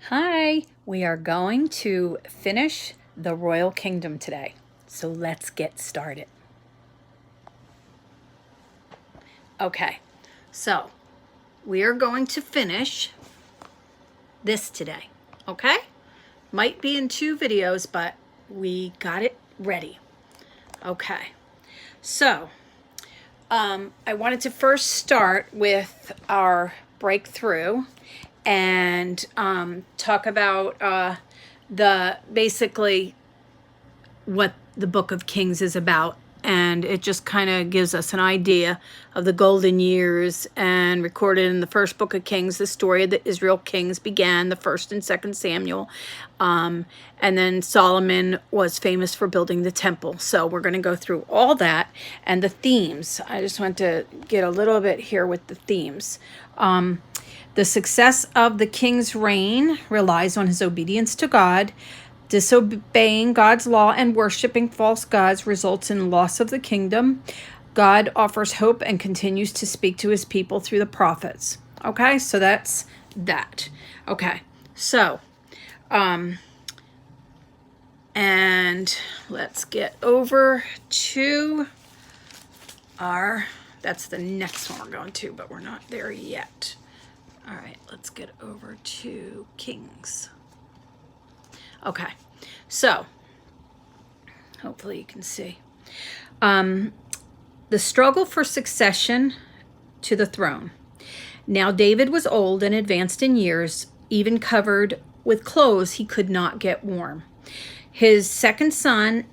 Hi, we are going to finish the Royal Kingdom today. So let's get started. Okay, so we are going to finish this today, okay? Might be in 2 videos, but we got it ready. Okay, so I wanted to first start with our breakthrough and talk about basically what the Book of Kings is about. And it just kind of gives us an idea of the golden years. And recorded in the first book of Kings, the story of the Israel kings began, the 1st and 2nd Samuel. And then Solomon was famous for building the temple. So we're going to go through all that and the themes. I just want to get a little bit here with the themes. The success of the king's reign relies on his obedience to God. Disobeying God's law and worshiping false gods results in loss of the kingdom. God offers hope and continues to speak to his people through the prophets. Okay, so that's that. Okay, so, and let's get over to that's the next one we're going to, but we're not there yet. All right, let's get over to Kings. Okay, so hopefully you can see. The struggle for succession to the throne. Now David was old and advanced in years, even covered with clothes he could not get warm. His second son,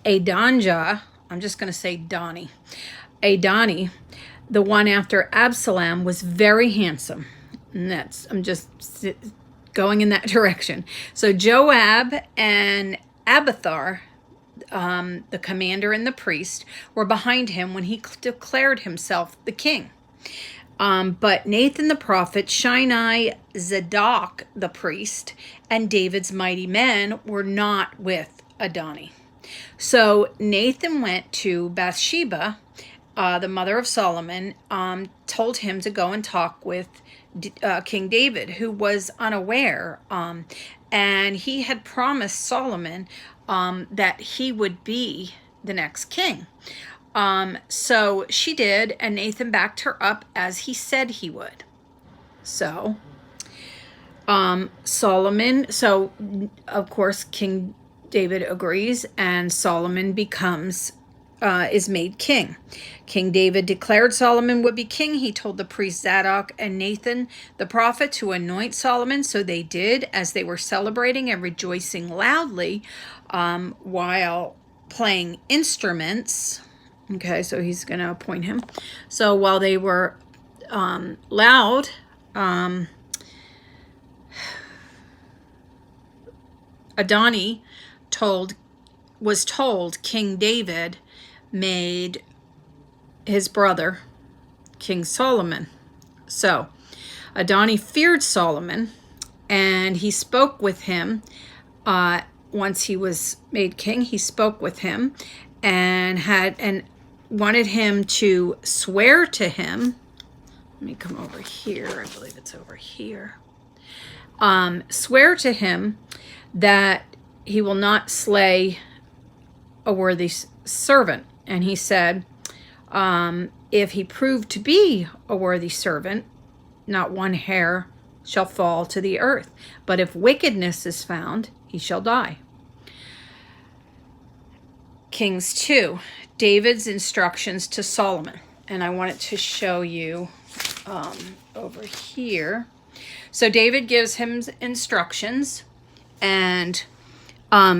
Adonijah, I'm just going to say Adoni, the one after Absalom, was very handsome. And I'm just going in that direction. So Joab and Abiathar, the commander and the priest, were behind him when he declared himself the king. But Nathan the prophet, Shimei, Zadok the priest, and David's mighty men were not with Adoni. So Nathan went to Bathsheba, the mother of Solomon, told him to go and talk with King David, who was unaware, and he had promised Solomon that he would be the next king. So she did, and Nathan backed her up as he said he would. So Solomon, so of course King David agrees, and Solomon is made king. King David declared Solomon would be king. He told the priest Zadok and Nathan the prophet to anoint Solomon, so they did, as they were celebrating and rejoicing loudly while playing instruments. Okay, so he's going to appoint him. So while they were loud, Adoni was told King David made his brother King Solomon. So Adoni feared Solomon, and he spoke with him. Once he was made king, he spoke with him and wanted him to swear to him. Let me come over here. I believe it's over here. Swear to him that he will not slay a worthy servant. And he said, if he proved to be a worthy servant, not one hair shall fall to the earth. But if wickedness is found, he shall die. Kings 2, David's instructions to Solomon. And I wanted to show you over here. So David gives him instructions, and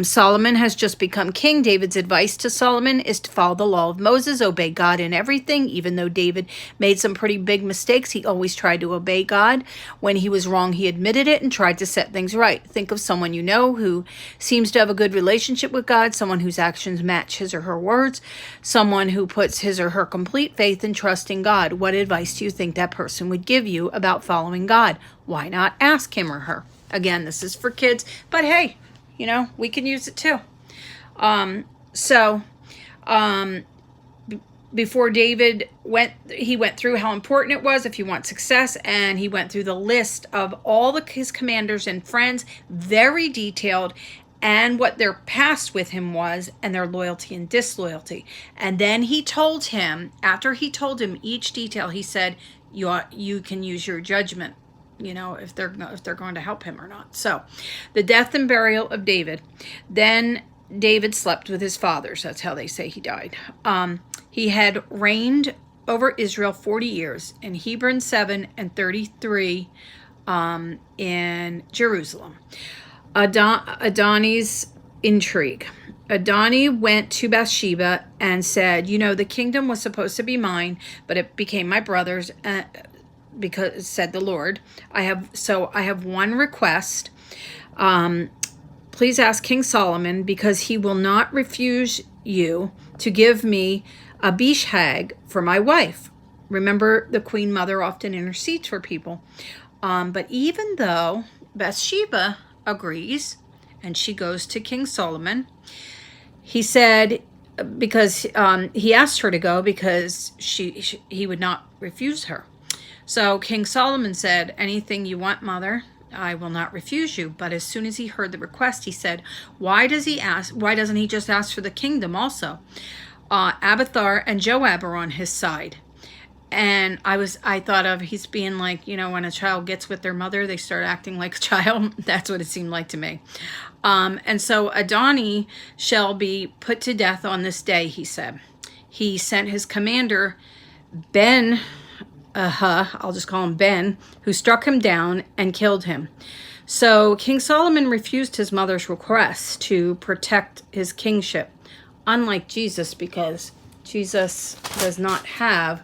Solomon has just become king. David's advice to Solomon is to follow the law of Moses, obey God in everything. Even though David made some pretty big mistakes, he always tried to obey God. When he was wrong, he admitted it and tried to set things right. Think of someone you know who seems to have a good relationship with God, someone whose actions match his or her words, someone who puts his or her complete faith and trust in God. What advice do you think that person would give you about following God? Why not ask him or her? Again, this is for kids, but hey, we can use it too. before David he went through how important it was if you want success, and he went through the list of all his commanders and friends, very detailed, and what their past with him was, and their loyalty and disloyalty. And then he told him, after he told him each detail, he said, you can use your judgment, if they're going to help him or not. So the death and burial of David. Then David slept with his fathers. That's how they say he died. He had reigned over Israel 40 years, in Hebron 7 and 33 in Jerusalem. Adoni's intrigue. Adoni went to Bathsheba and said, the kingdom was supposed to be mine, but it became my brother's, because, said the Lord, I have one request. Please ask King Solomon, because he will not refuse you to give me Abishag for my wife. Remember, the queen mother often intercedes for people. But even though Bathsheba agrees and she goes to King Solomon, he said, because he asked her to go because he would not refuse her. So King Solomon said, anything you want, mother, I will not refuse you. But as soon as he heard the request, he said, why doesn't he just ask for the kingdom also? Abiathar and Joab are on his side. And I thought of, he's being like, when a child gets with their mother, they start acting like a child. That's what it seemed like to me. And so Adoni shall be put to death on this day, he said. He sent his commander, I'll just call him Ben, who struck him down and killed him. So King Solomon refused his mother's request to protect his kingship, unlike Jesus, because Jesus does not have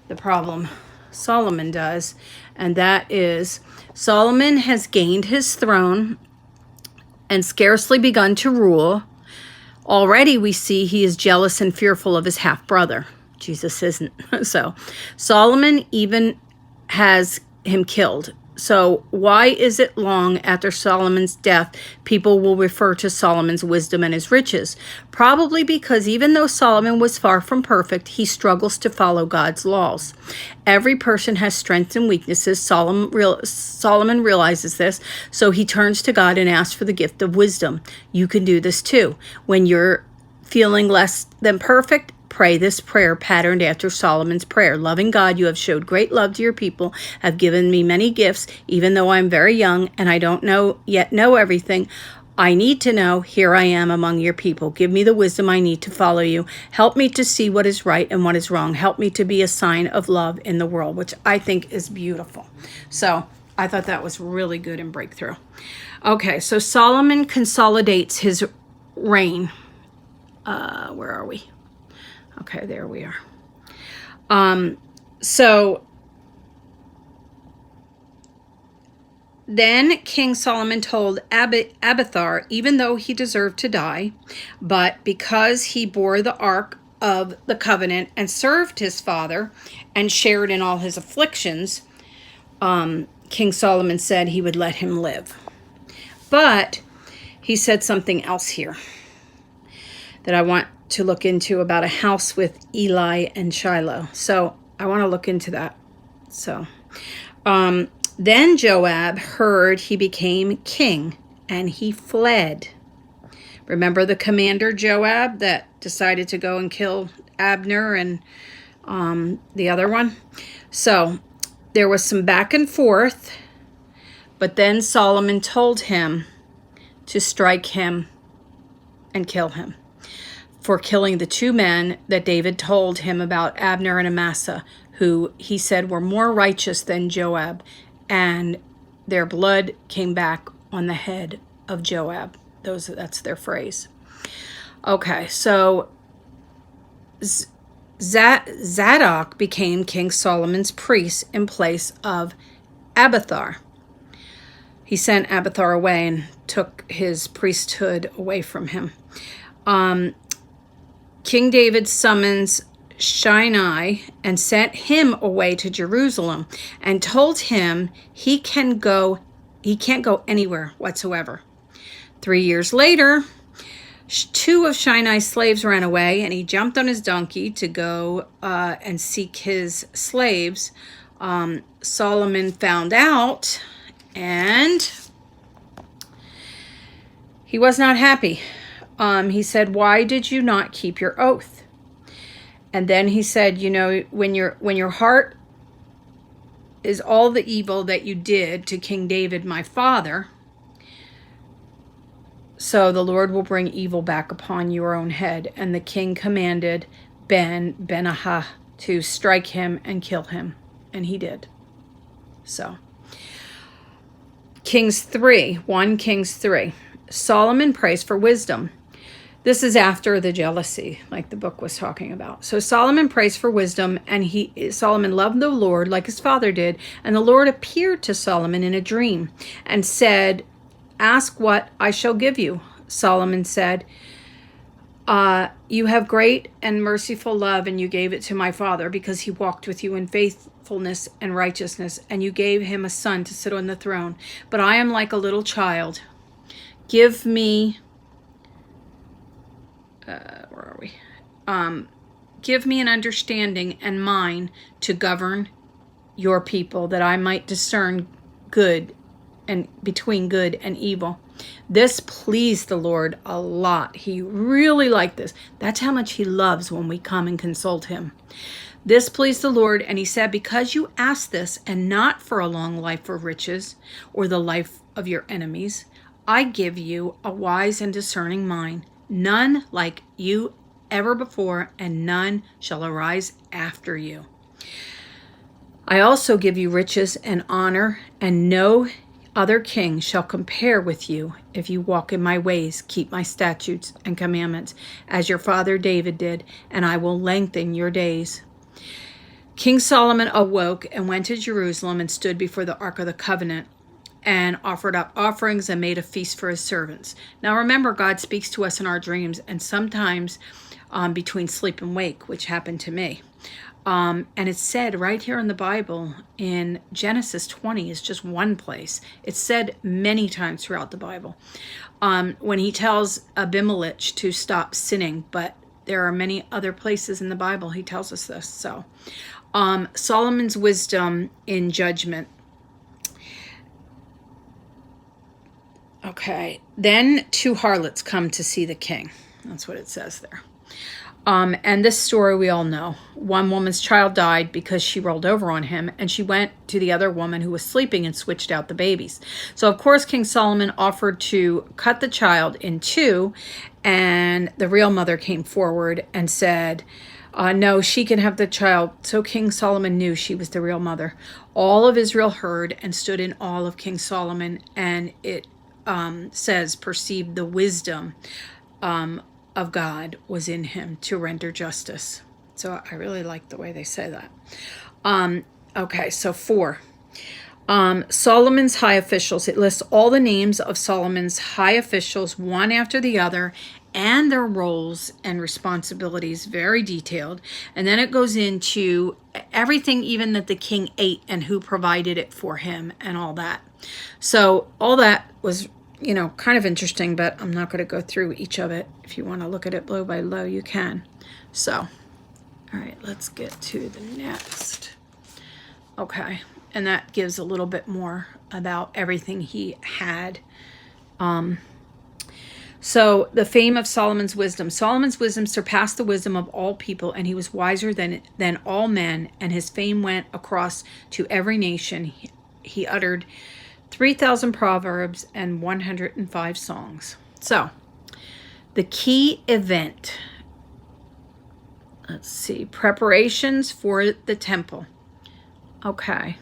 the problem Solomon does, and that is Solomon has gained his throne and scarcely begun to rule. Already we see he is jealous and fearful of his half-brother. Jesus isn't. So Solomon even has him killed. So why is it long after Solomon's death people will refer to Solomon's wisdom and his riches? Probably because even though Solomon was far from perfect, he struggles to follow God's laws. Every person has strengths and weaknesses. Solomon realizes this, so he turns to God and asks for the gift of wisdom. You can do this too. When you're feeling less than perfect, pray this prayer patterned after Solomon's prayer. Loving God, you have showed great love to your people, have given me many gifts, even though I'm very young and I don't know everything. I need to know. Here I am among your people. Give me the wisdom I need to follow you. Help me to see what is right and what is wrong. Help me to be a sign of love in the world, which I think is beautiful. So I thought that was really good in Breakthrough. Okay, so Solomon consolidates his reign. Where are we? Okay, there we are. So then King Solomon told Abiathar, even though he deserved to die, but because he bore the ark of the covenant and served his father and shared in all his afflictions, King Solomon said he would let him live. But he said something else here that I want to look into about a house with Eli and Shiloh. So I want to look into that. So then Joab heard he became king and he fled. Remember the commander Joab that decided to go and kill Abner and the other one? So there was some back and forth, but then Solomon told him to strike him and kill him for killing the two men that David told him about, Abner and Amasa, who he said were more righteous than Joab, and their blood came back on the head of Joab. That's their phrase. Okay, so Zadok became King Solomon's priest in place of Abiathar. He sent Abiathar away and took his priesthood away from him. King David summons Shimei and sent him away to Jerusalem and told him he can't go anywhere whatsoever. 3 years later, Two of Shimei's slaves ran away, and he jumped on his donkey to go and seek his slaves. Solomon found out, and he was not happy. He said, "Why did you not keep your oath?" And then he said, "You know, when your heart is all the evil that you did to King David, my father, so the Lord will bring evil back upon your own head." And the king commanded Ben-Hadad to strike him and kill him, and he did. So, Kings 3, 1 Kings 3. Solomon prays for wisdom. This is after the jealousy, like the book was talking about. So Solomon prays for wisdom, and Solomon loved the Lord like his father did. And the Lord appeared to Solomon in a dream and said, "Ask what I shall give you." Solomon said, "You have great and merciful love, and you gave it to my father because he walked with you in faithfulness and righteousness, and you gave him a son to sit on the throne. But I am like a little child. Give me..." where are we? "Give me an understanding and mind to govern your people, that I might discern good and between good and evil." This pleased the Lord a lot. He really liked this. That's how much he loves when we come and consult him. This pleased the Lord, and he said, "Because you asked this, and not for a long life or riches, or the life of your enemies, I give you a wise and discerning mind, none like you ever before, and none shall arise after you. I also give you riches and honor, and no other king shall compare with you if you walk in my ways, keep my statutes and commandments, as your father David did, and I will lengthen your days." King Solomon awoke and went to Jerusalem and stood before the Ark of the Covenant and offered up offerings and made a feast for his servants. Now remember, God speaks to us in our dreams, and sometimes between sleep and wake, which happened to me. And it's said right here in the Bible, in Genesis 20 is just one place. It's said many times throughout the Bible. When he tells Abimelech to stop sinning, but there are many other places in the Bible he tells us this. So Solomon's wisdom in judgment. Okay, then two harlots come to see the king. That's what it says there. And this story we all know. One woman's child died because she rolled over on him, and she went to the other woman who was sleeping and switched out the babies. So of course King Solomon offered to cut the child in two, and the real mother came forward and said, "No, she can have the child." So King Solomon knew she was the real mother. All of Israel heard and stood in awe of King Solomon, and it says, perceived the wisdom of God was in him to render justice. So I really like the way they say that. Okay, so 4. Solomon's high officials. It lists all the names of Solomon's high officials, one after the other, and their roles and responsibilities, very detailed. And then it goes into everything, even that the king ate and who provided it for him and all that. So all that was, kind of interesting, but I'm not going to go through each of it. If you want to look at it blow by blow, you can. So, all right, let's get to the next. Okay, and that gives a little bit more about everything he had. So the fame of Solomon's wisdom. Solomon's wisdom surpassed the wisdom of all people, and he was wiser than all men, and his fame went across to every nation. He uttered 3,000 proverbs and 105 songs. So the key event. Let's see. Preparations for the temple. Okay.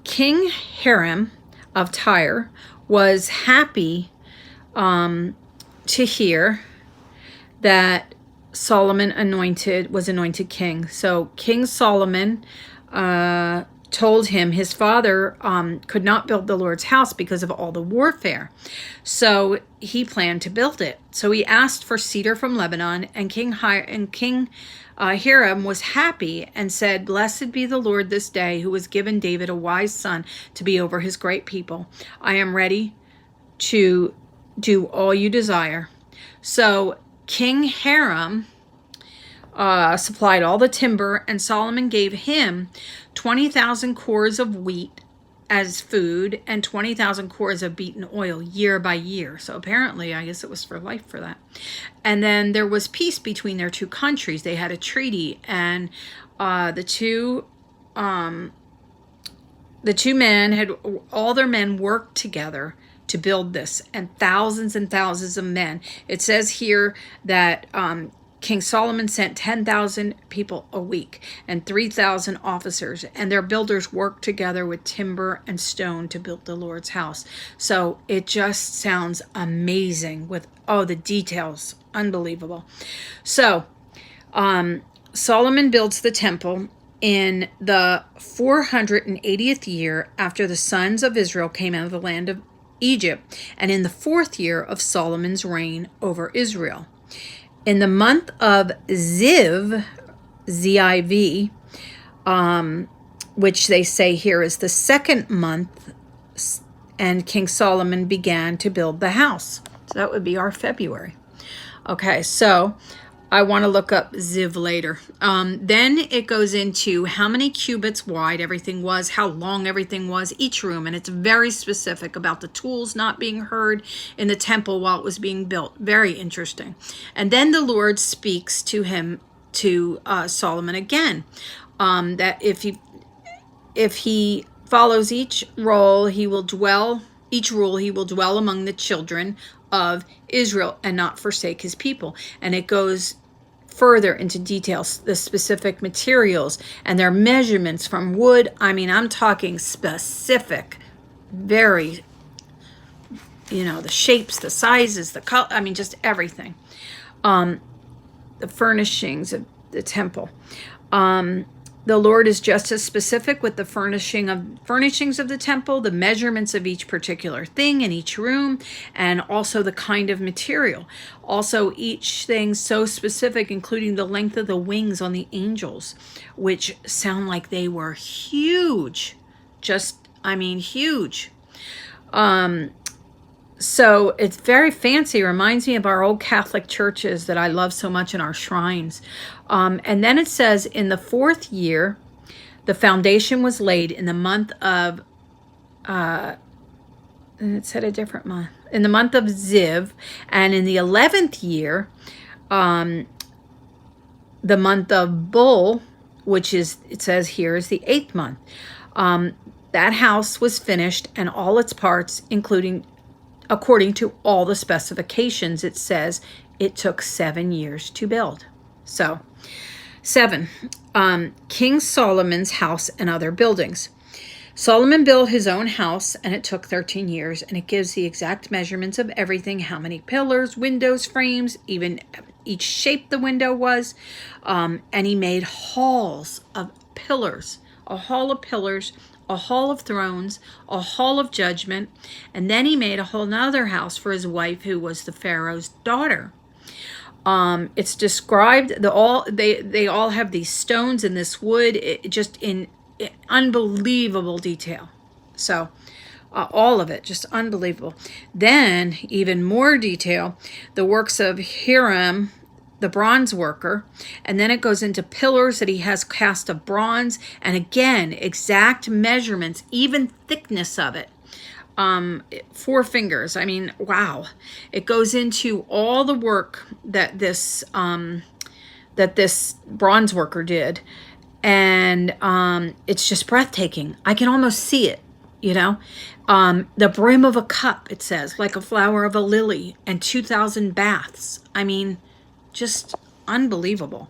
King Hiram of Tyre was happy to hear that Solomon was anointed king. So King Solomon told him his father could not build the Lord's house because of all the warfare. So he planned to build it. So he asked for cedar from Lebanon, and King Hiram was happy and said, "Blessed be the Lord this day, who has given David a wise son to be over his great people. I am ready to do all you desire. So King Hiram supplied all the timber, and Solomon gave him 20,000 cores of wheat as food and 20,000 cores of beaten oil year by year. So apparently, I guess it was for life for that. And then there was peace between their two countries. They had a treaty, and the two men had, all their men worked together to build this, and thousands of men. It says here that King Solomon sent 10,000 people a week and 3,000 officers, and their builders worked together with timber and stone to build the Lord's house. So it just sounds amazing with, the details, unbelievable. So Solomon builds the temple in the 480th year after the sons of Israel came out of the land of Egypt, and in the 4th year of Solomon's reign over Israel. In the month of Ziv, Z-I-V, which they say here is the 2nd month, and King Solomon began to build the house. So that would be our February. Okay, so I want to look up Ziv later. Then it goes into how many cubits wide everything was, how long everything was, each room, and it's very specific about the tools not being heard in the temple while it was being built. Very interesting. And then the Lord speaks to him, to Solomon again, that if he follows each rule, he will dwell among the children of Israel and not forsake his people. And it goes further into details, the specific materials and their measurements from wood. I mean, I'm talking specific, very, the shapes, the sizes, the color, I mean, just everything. The furnishings of the temple. The Lord is just as specific with the furnishings of the temple, the measurements of each particular thing in each room, and also the kind of material. Also, each thing so specific, including the length of the wings on the angels, which sound like they were huge. Huge. So it's very fancy. It reminds me of our old Catholic churches that I love so much in our shrines. And then it says in the 4th year, the foundation was laid in the month of, and it said a different month, in the month of Ziv. And in the 11th year, the month of Bul, which is, it says here, is the 8th month. That house was finished and all its parts, including according to all the specifications. It says it took 7 years to build. So 7, King Solomon's house and other buildings. Solomon built his own house, and it took 13 years, and it gives the exact measurements of everything, how many pillars, windows, frames, even each shape the window was. And he made halls of pillars, a hall of pillars, a hall of thrones, a hall of judgment, and then he made a whole nother house for his wife, who was the Pharaoh's daughter. It's described, they all have these stones and this wood, just in unbelievable detail. So all of it, just unbelievable. Then, even more detail, the works of Hiram, the bronze worker, and then it goes into pillars that he has cast of bronze, and again, exact measurements, even thickness of it. 4 fingers. I mean, wow. It goes into all the work that this bronze worker did, and it's just breathtaking. I can almost see it, the brim of a cup, it says, like a flower of a lily, and 2,000 baths. I mean, just unbelievable.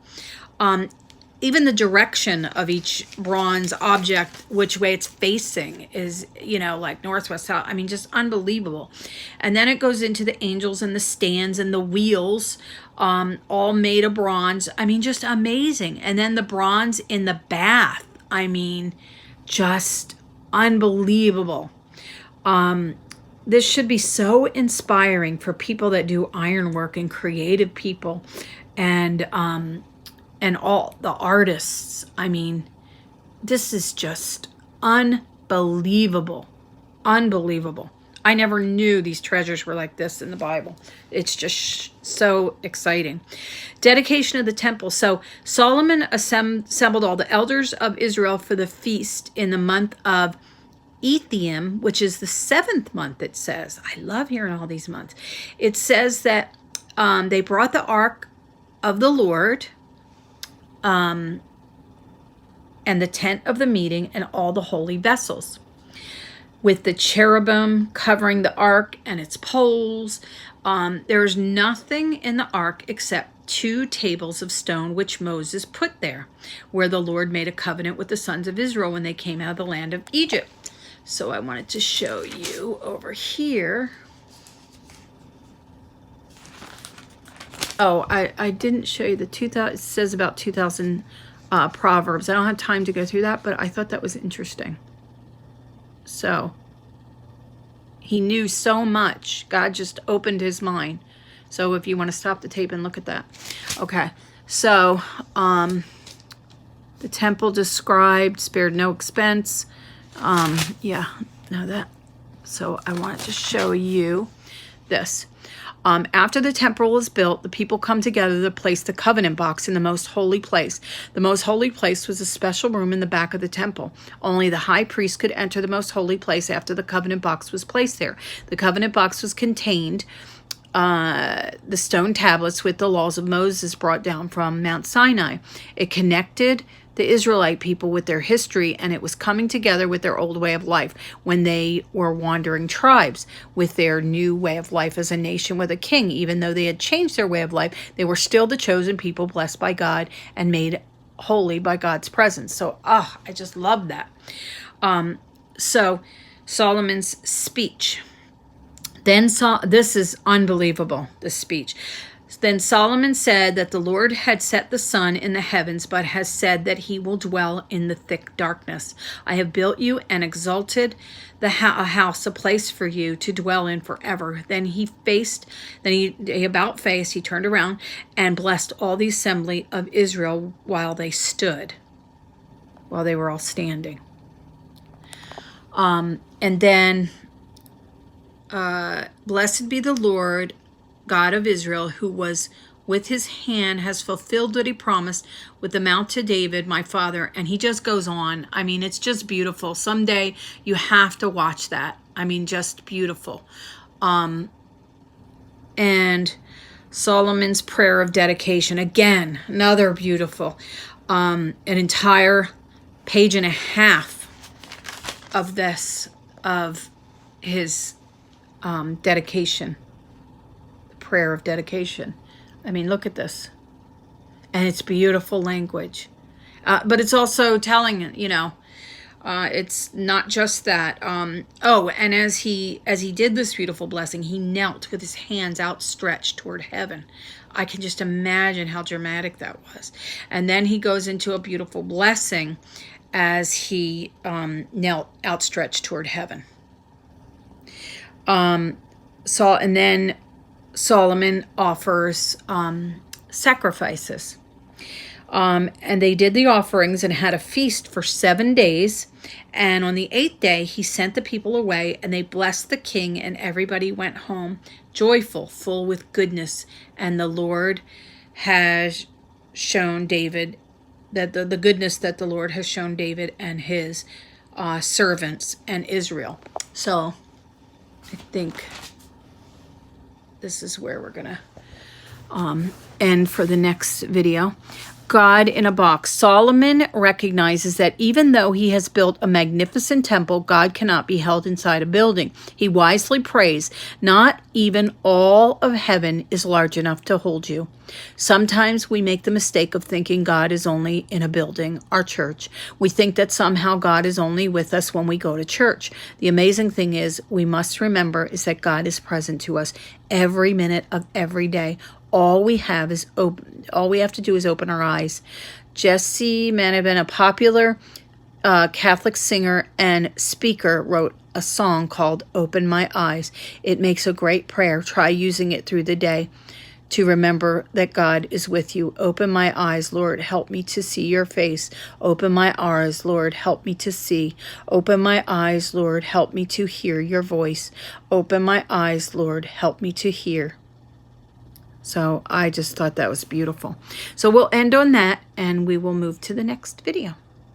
Even the direction of each bronze object, which way it's facing, is, like northwest, south. I mean, just unbelievable. And then it goes into the angels and the stands and the wheels, all made of bronze. I mean, just amazing. And then the bronze in the bath. I mean, just unbelievable. This should be so inspiring for people that do ironwork and creative people, and all the artists. I mean, this is just unbelievable. Unbelievable. I never knew these treasures were like this in the Bible. It's just so exciting. Dedication of the temple. So Solomon assembled all the elders of Israel for the feast in the month of Ethiam, which is the 7th month, it says. I love hearing all these months. It says that they brought the ark of the Lord and the tent of the meeting and all the holy vessels, with the cherubim covering the ark and its poles. There's nothing in the ark except 2 tables of stone which Moses put there, where the Lord made a covenant with the sons of Israel when they came out of the land of Egypt. So I wanted to show you over here. Oh, I didn't show you the 2000. It says about 2,000 Proverbs. I don't have time to go through that, but I thought that was interesting. So he knew so much. God just opened his mind. So if you want to stop the tape and look at that. Okay. So the temple described, spared no expense. Yeah, know that. So I wanted to show you this. After the temple was built, the people come together to place the covenant box in the most holy place. The most holy place was a special room in the back of the temple. Only the high priest could enter the most holy place after the covenant box was placed there. The covenant box was contained the stone tablets with the laws of Moses brought down from Mount Sinai. It connected the Israelite people with their history, and it was coming together with their old way of life when they were wandering tribes with their new way of life as a nation with a king. Even though they had changed their way of life, they were still the chosen people, blessed by God and made holy by God's presence. So, I just love that. So Solomon's speech. This is unbelievable, this speech. Then Solomon said that the Lord had set the sun in the heavens, but has said that he will dwell in the thick darkness. I have built you and exalted a house, a place for you to dwell in forever. Then he about face, he turned around and blessed all the assembly of Israel while they were all standing. And then, blessed be the Lord God of Israel, who was with his hand has fulfilled what he promised with the mount to David, my father. And he just goes on. I mean, it's just beautiful. Someday you have to watch that. I mean, just beautiful. And Solomon's prayer of dedication, again, another beautiful, an entire 1.5 pages of this, of his dedication, prayer of dedication. I mean, look at this. And it's beautiful language. But it's also telling, it's not just that. And as he did this beautiful blessing, he knelt with his hands outstretched toward heaven. I can just imagine how dramatic that was. And then he goes into a beautiful blessing as he knelt outstretched toward heaven. And then Solomon offers sacrifices. And they did the offerings and had a feast for 7 days. And on the 8th day, he sent the people away, and they blessed the king, and everybody went home joyful, full with goodness. And the Lord has shown David that the goodness that the Lord has shown David and his servants and Israel. So I think this is where we're going to end for the next video. God in a box. Solomon recognizes that even though he has built a magnificent temple, God cannot be held inside a building. He wisely prays, not even all of heaven is large enough to hold you. Sometimes we make the mistake of thinking God is only in a building, our church. We think that somehow God is only with us when we go to church. The amazing thing is, we must remember is that God is present to us every minute of every day. All we have to do is open our eyes. Jesse Manabin, a popular Catholic singer and speaker, wrote a song called Open My Eyes. It makes a great prayer. Try using it through the day. to remember that God is with you. Open my eyes, Lord, help me to see your face. Open my eyes, Lord, help me to see. Open my eyes, Lord, help me to hear your voice. Open my eyes, Lord, help me to hear. So I just thought that was beautiful. So we'll end on that, and we will move to the next video.